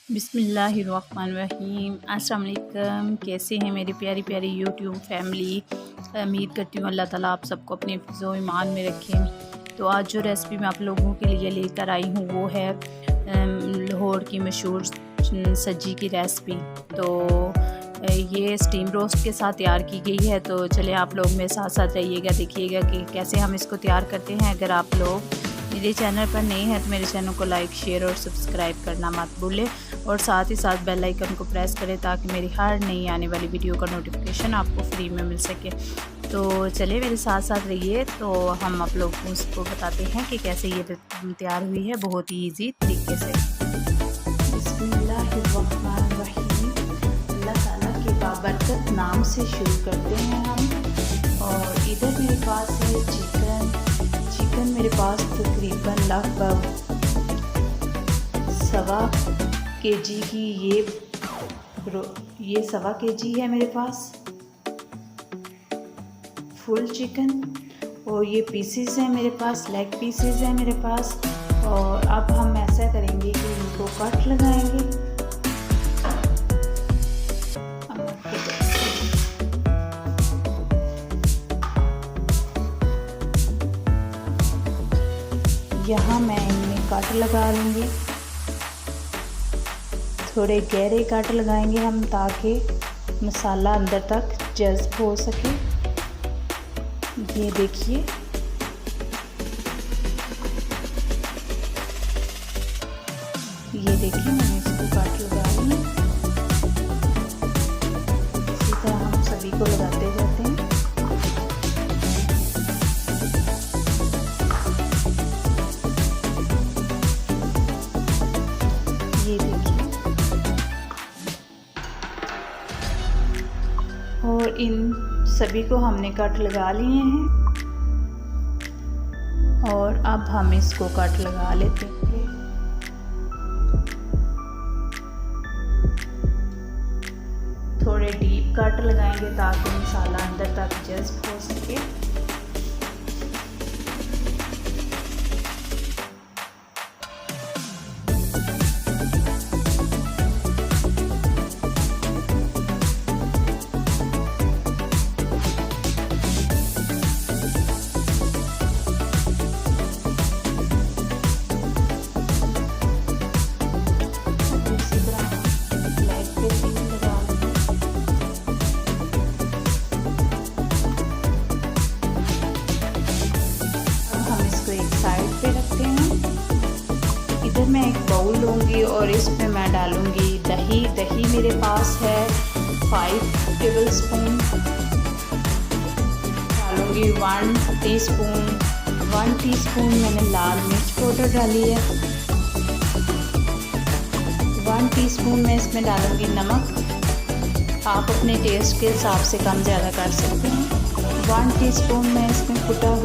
बिस्मिल्लाहिर्रहमानिर्रहीम। अस्सलाम वालेकुम। कैसे हैं मेरी प्यारी प्यारी यूट्यूब फैमिली। उम्मीद करती हूँ अल्लाह ताला आप सबको अपने हिफ्ज़ो ईमान में रखें। तो आज जो रेसिपी मैं आप लोगों के लिए लेकर आई हूँ वो है लाहौर की मशहूर सज्जी की रेसिपी। तो ये स्टीम रोस्ट के साथ तैयार की गई है। तो चले आप लोग मेरे साथ साथ रहिएगा, देखिएगा कि कैसे हम इसको तैयार करते हैं। अगर आप लोग मेरे चैनल पर नए हैं तो मेरे चैनल को लाइक, शेयर और सब्सक्राइब करना मत भूलें और साथ ही साथ बेल आइकन को प्रेस करें ताकि मेरी हर नई आने वाली वीडियो का नोटिफिकेशन आपको फ्री में मिल सके। तो चलिए मेरे साथ साथ रहिए। तो हम आप लोगों को बताते हैं कि कैसे ये तैयार हुई है बहुत ही ईजी तरीके से। बिस्मिल्लाहिर्रहमानिर्रहीम। अल्लाह ताला के बाबरकत नाम से शुरू करते हैं हम। और इधर मेरे पास है चिकन मेरे पास तकरीबन लगभग 1.25 kg की ये 1.25 kg है मेरे पास फुल चिकन। और ये पीसेस है मेरे पास, लेग पीसेस है मेरे पास। और अब हम ऐसा करेंगे कि इनको कट लगाएंगे। यहाँ मैं इनमें कट लगा लूँगी, थोड़े गहरे कट लगाएंगे हम ताकि मसाला अंदर तक जज़्ब हो सके। ये देखिए, मैंने इसको कट लगा लिया। इसी तरह हम सभी को लगाते जाते हैं। ये देखिए, और इन सभी को हमने कट लगा लिए हैं। और अब हम इसको कट लगा लेते हैं। थोड़े डीप कट लगाएंगे ताकि मसाला अंदर तक जज़्ब हो सके। साइड पे रखते हैं। इधर मैं एक बाउल लूँगी और इसमें मैं डालूँगी दही मेरे पास है 5 टेबलस्पून। डालूँगी 1 टीस्पून मैंने लाल मिर्च पाउडर डाली है। 1 टीस्पून मैं इसमें डालूँगी नमक, आप अपने टेस्ट के हिसाब से कम ज़्यादा कर सकते हैं। 1 टीस्पून मैं इसमें कुटा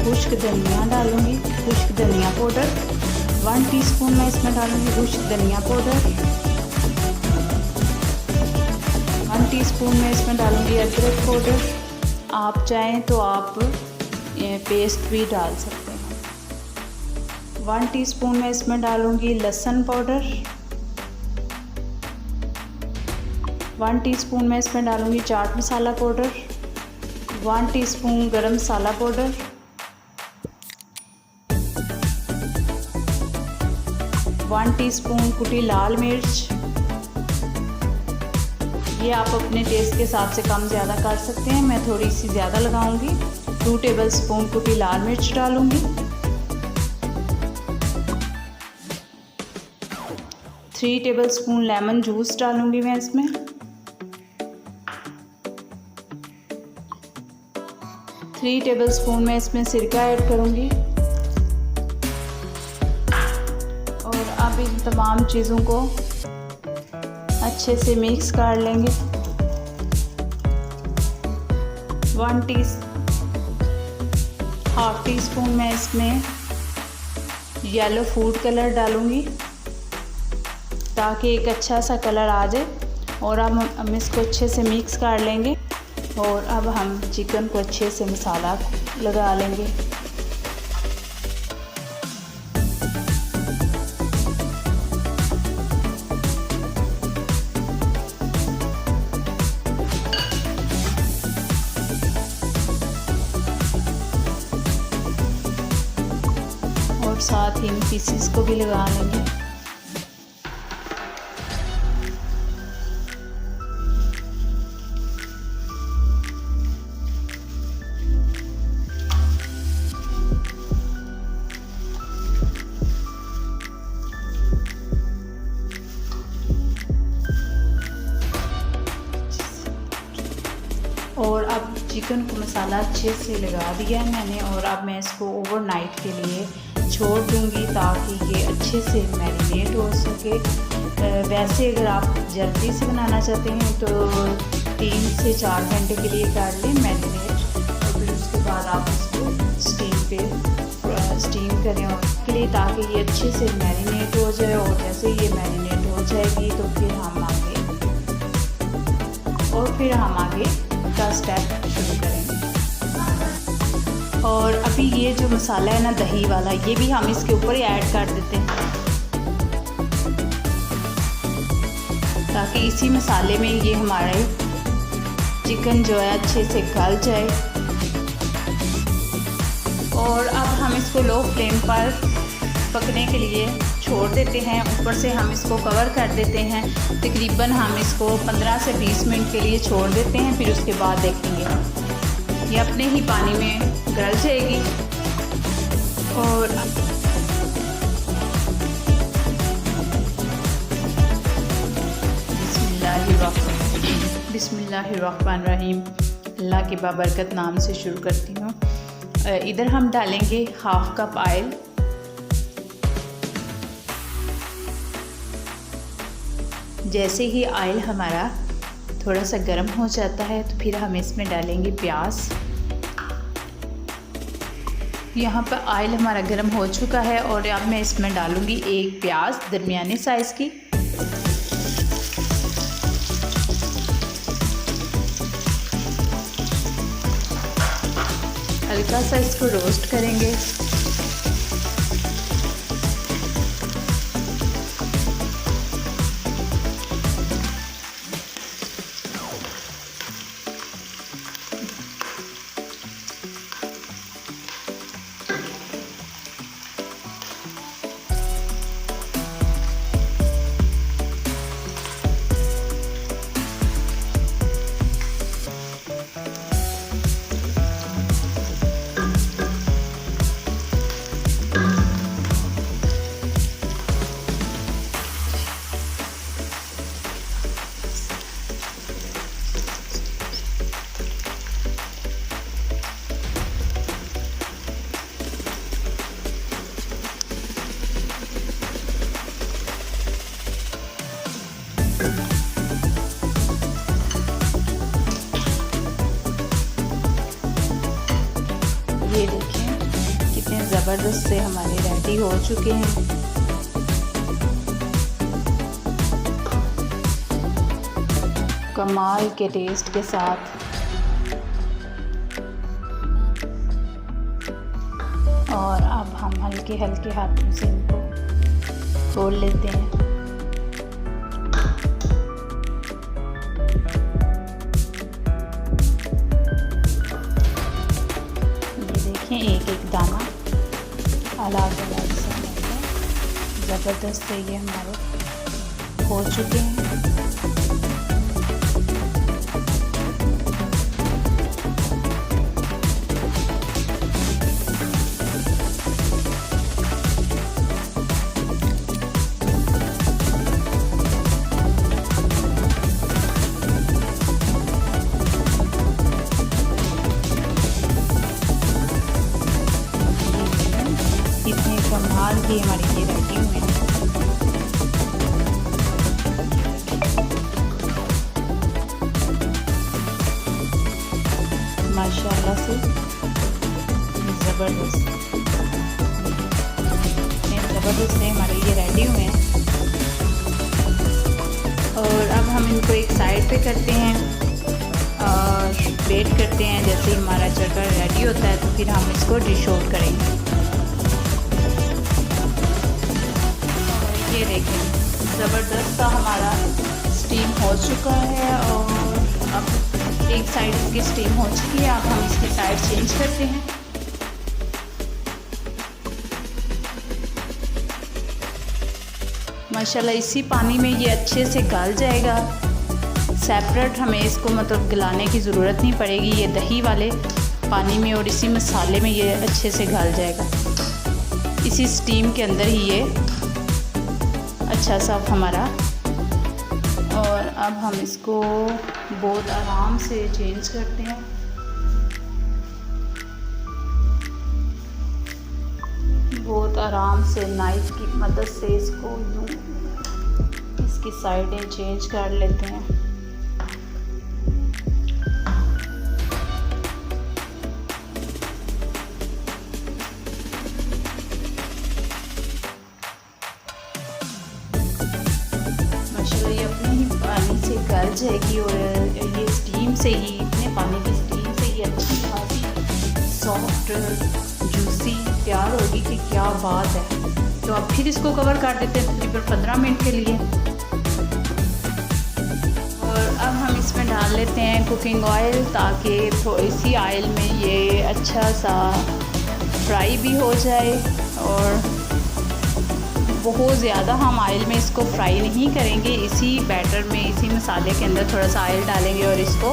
खुश्क धनिया डालूँगी, खुश्क धनिया पाउडर। 1 टीस्पून मैं इसमें डालूँगी खुश्क धनिया पाउडर। 1 टीस्पून मैं इसमें डालूँगी अदरक पाउडर। आप चाहें तो आप पेस्ट भी डाल सकते हैं। 1 टीस्पून मैं इसमें डालूँगी लहसुन पाउडर। 1 टीस्पून मैं इसमें डालूँगी चाट मसाला पाउडर। 1 टीस्पून गरम मसाला पाउडर। 1 टीस्पून कुटी लाल मिर्च। ये आप अपने टेस्ट के हिसाब से कम ज़्यादा कर सकते हैं, मैं थोड़ी सी ज़्यादा लगाऊंगी। 2 टेबलस्पून कुटी लाल मिर्च डालूंगी। 3 टेबलस्पून लेमन जूस डालूंगी मैं इसमें। 3 टेबलस्पून मैं इसमें सिरका ऐड करूंगी। और अब इन तमाम चीज़ों को अच्छे से मिक्स कर लेंगे। 1/2 टीस्पून मैं इसमें येलो फूड कलर डालूंगी ताकि एक अच्छा सा कलर आ जाए। और अब हम इसको अच्छे से मिक्स कर लेंगे। और अब हम चिकन को अच्छे से मसाला लगा लेंगे। इन पीसेस को भी लगा लेंगे। और अब चिकन को मसाला अच्छे से लगा दिया है मैंने, और अब मैं इसको ओवरनाइट के लिए छोड़ दूँगी ताकि ये अच्छे से मैरिनेट हो सके। वैसे अगर आप जल्दी से बनाना चाहते हैं तो 3 से 4 घंटे के लिए कर लें मैरिनेट, और फिर उसके बाद आप इसको स्टीम करें के लिए ताकि ये अच्छे से मैरिनेट हो जाए। और जैसे ये मैरिनेट हो जाएगी तो फिर हम आगे का स्टेप शुरू करेंगे। और अभी ये जो मसाला है ना दही वाला, ये भी हम इसके ऊपर ही ऐड कर देते हैं ताकि इसी मसाले में ये हमारे चिकन जो है अच्छे से गल जाए। और अब हम इसको लो फ्लेम पर पकने के लिए छोड़ देते हैं। ऊपर से हम इसको कवर कर देते हैं। तकरीबन हम इसको 15 से 20 मिनट के लिए छोड़ देते हैं। फिर उसके बाद देखेंगे ये अपने ही पानी में गल जाएगी। और बिस्मिल्लाहिर्रहमानिर्रहीम, अल्लाह के बाबरकत नाम से शुरू करती हूँ। इधर हम डालेंगे 1/2 कप ऑयल। जैसे ही ऑयल हमारा थोड़ा सा गर्म हो जाता है तो फिर हम इसमें डालेंगे प्याज। यहाँ पर ऑयल हमारा गर्म हो चुका है और अब मैं इसमें डालूँगी 1 प्याज दरमियाने साइज़ की। हल्का सा इसको रोस्ट करेंगे। ये देखें कितने ज़बरदस्त से हमारे रेडी हो चुके हैं। कमाल के टेस्ट के साथ। और अब हम हल्के हल्के हाथों से इनको खोल लेते हैं। एक एक दाना अलग अलग सा ज़बरदस्त है। ये हमारे हो चुके हैं। कमाल की हमारी ये रेडी हुए हैं। माशाल्लाह से ज़बरदस्त से हमारे ये रेडी हुए हैं। और अब हम इनको एक साइड पे करते हैं और वेट करते हैं। जैसे ही हमारा चटर रेडी होता है तो फिर हम इसको डिश आउट करेंगे। ये देखें ज़बरदस्त सा हमारा स्टीम हो चुका है। और अब एक साइड इसकी स्टीम हो चुकी है। अब हम इसकी साइड चेंज करते हैं। माशाल्लाह इसी पानी में ये अच्छे से गल जाएगा। सेपरेट हमें इसको मतलब गलाने की ज़रूरत नहीं पड़ेगी, ये दही वाले पानी में और इसी मसाले में ये अच्छे से गल जाएगा। इसी स्टीम के अंदर ही ये अच्छा सा हमारा। और अब हम इसको बहुत आराम से चेंज करते हैं। बहुत आराम से नाइफ की मदद से इसको यूँ इसकी साइडें चेंज कर लेते हैं। माशाल्लाह ये अपने ही पानी से गल जाएगी और ये स्टीम से ही, अपने पानी की स्टीम से ही अच्छी खासी सॉफ्ट जूसी तैयार होगी कि क्या बात है। तो अब फिर इसको कवर कर देते हैं तकरीबन 15 मिनट के लिए। और अब हम इसमें डाल लेते हैं कुकिंग ऑयल, ताकि थोड़ी सी ऑयल में ये अच्छा सा फ्राई भी हो जाए। और बहुत ज़्यादा हम ऑयल में इसको फ्राई नहीं करेंगे, इसी बैटर में, इसी मसाले के अंदर थोड़ा सा ऑयल डालेंगे और इसको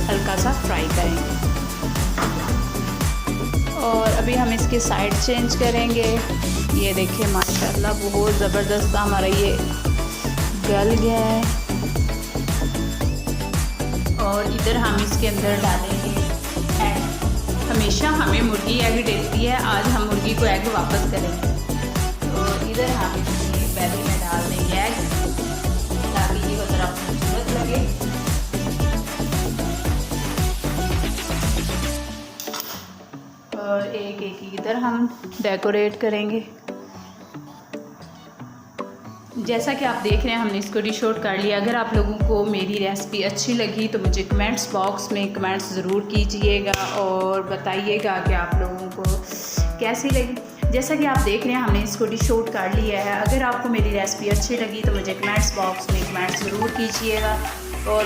हल्का सा फ्राई करेंगे। और अभी हम इसके साइड चेंज करेंगे। ये देखिए माशाल्लाह बहुत ज़बरदस्त हमारा ये गल गया है। और इधर हम इसके अंदर डालेंगे एग। हमेशा हमें मुर्गी एग देती है, आज हम मुर्गी को एग वापस करेंगे। तो इधर हम इसमें पहले में डाल देंगे एग, ताकि ये ज़रा खूबसूरत लगे। और एक एक इधर हम डेकोरेट करेंगे। जैसा कि आप देख रहे हैं हमने इसको डिश आउट कर लिया। अगर आप लोगों को मेरी रेसिपी अच्छी लगी तो मुझे कमेंट्स बॉक्स में कमेंट्स ज़रूर कीजिएगा और बताइएगा कि आप लोगों को कैसी लगी। जैसा कि आप देख रहे हैं हमने इसको डिश आउट कर लिया है। अगर आपको मेरी रेसिपी अच्छी लगी तो मुझे कमेंट्स बॉक्स में कमेंट्स ज़रूर कीजिएगा और